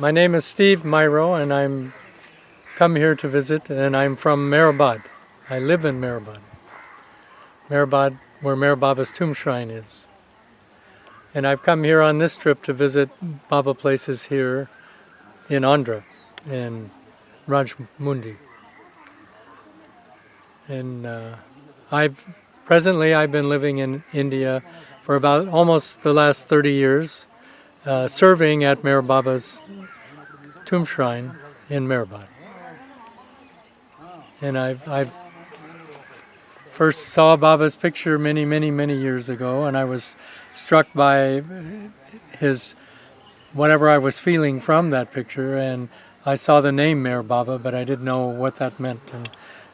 My name is STEVEMEHRO, and I'm come here to visit, and I'm from Mehrabad. I live in Mehrabad. Mehrabad, where Meher Baba's tomb shrine is. And I've come here on this trip to visit Baba places here in Andhra, in Rajmundi. And presently I've been living in India for about almost the last 30 years, serving at Meher Baba's tomb shrine in Mehrabad. And I first saw Baba's picture many years ago, and I was struck by whatever I was feeling from that picture, and I saw the name Meher Baba, but I didn't know what that meant. And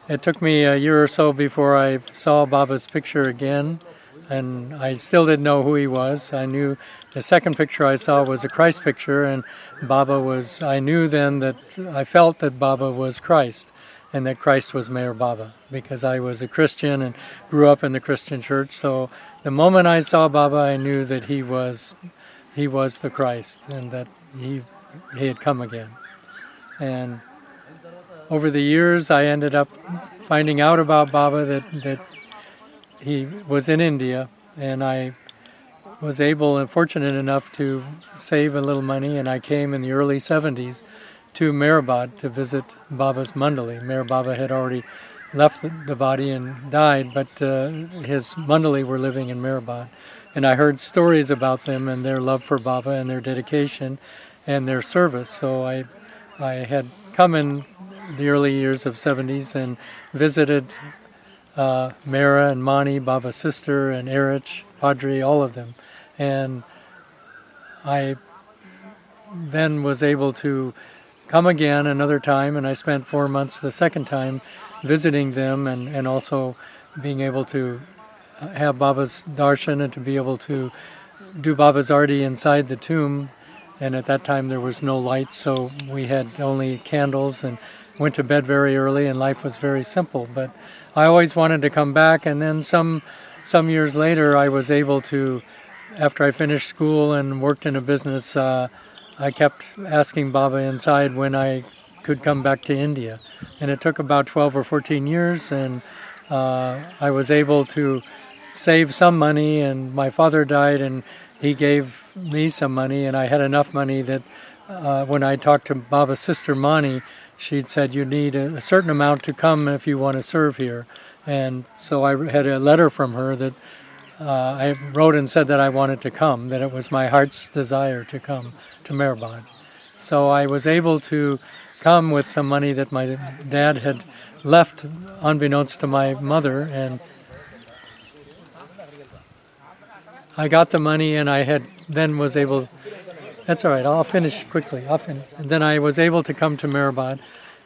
it took me a year or so before I saw Baba's picture again, and I still didn't know who he was. I knew the second picture I saw was a Christ picture, and I knew then that I felt that Baba was Christ, and that Christ was Meher Baba, because I was a Christian and grew up in the Christian church. So the moment I saw Baba, I knew that he was the Christ, and that he had come again. And over the years, I ended up finding out about Baba that he was in India, and I was able and fortunate enough to save a little money, and I came in the early 70s to Mehrabad to visit Baba's mandali. Meher Baba had already left the body and died, but his mandali were living in Mehrabad. And I heard stories about them and their love for Baba and their dedication and their service. So I had come in the early years of 70s and visited Mera and Mani, Baba's sister, and Erich, Padre, all of them. And I then was able to come again another time, and I spent 4 months the second time visiting them, and also being able to have Baba's darshan and to be able to do Baba's arti inside the tomb. And at that time there was no lights, so we had only candles and went to bed very early, and life was very simple. But I always wanted to come back, and then some years later I was able to, after I finished school and worked in a business, I kept asking Baba inside when I could come back to India. And it took about 12 or 14 years, and I was able to save some money, and my father died, and he gave me some money, and I had enough money that when I talked to Baba's sister Mani, she'd said, you need a certain amount to come if you want to serve here. And so I had a letter from her that I wrote and said that I wanted to come, that it was my heart's desire to come to Mehrabad. So I was able to come with some money that my dad had left unbeknownst to my mother, and I got the money, and was able, that's all right, I'll finish quickly, And then I was able to come to Mehrabad,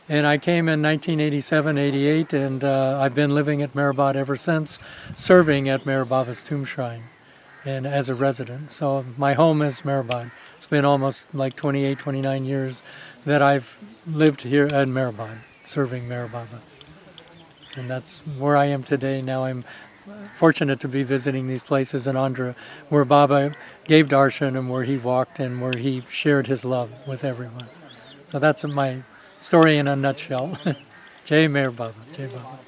and I came in 1987, 88, and I've been living at Mehrabad ever since, serving at Meher Baba's tomb shrine, and as a resident. So my home is Mehrabad. It's been almost like 28, 29 years that I've lived here at Mehrabad, serving Meher Baba. And that's where I am today. Now I'm fortunate to be visiting these places in Andhra, where Baba gave darshan and where he walked and where he shared his love with everyone. So that's my story in a nutshell. Jai Meher Baba. Jai Baba.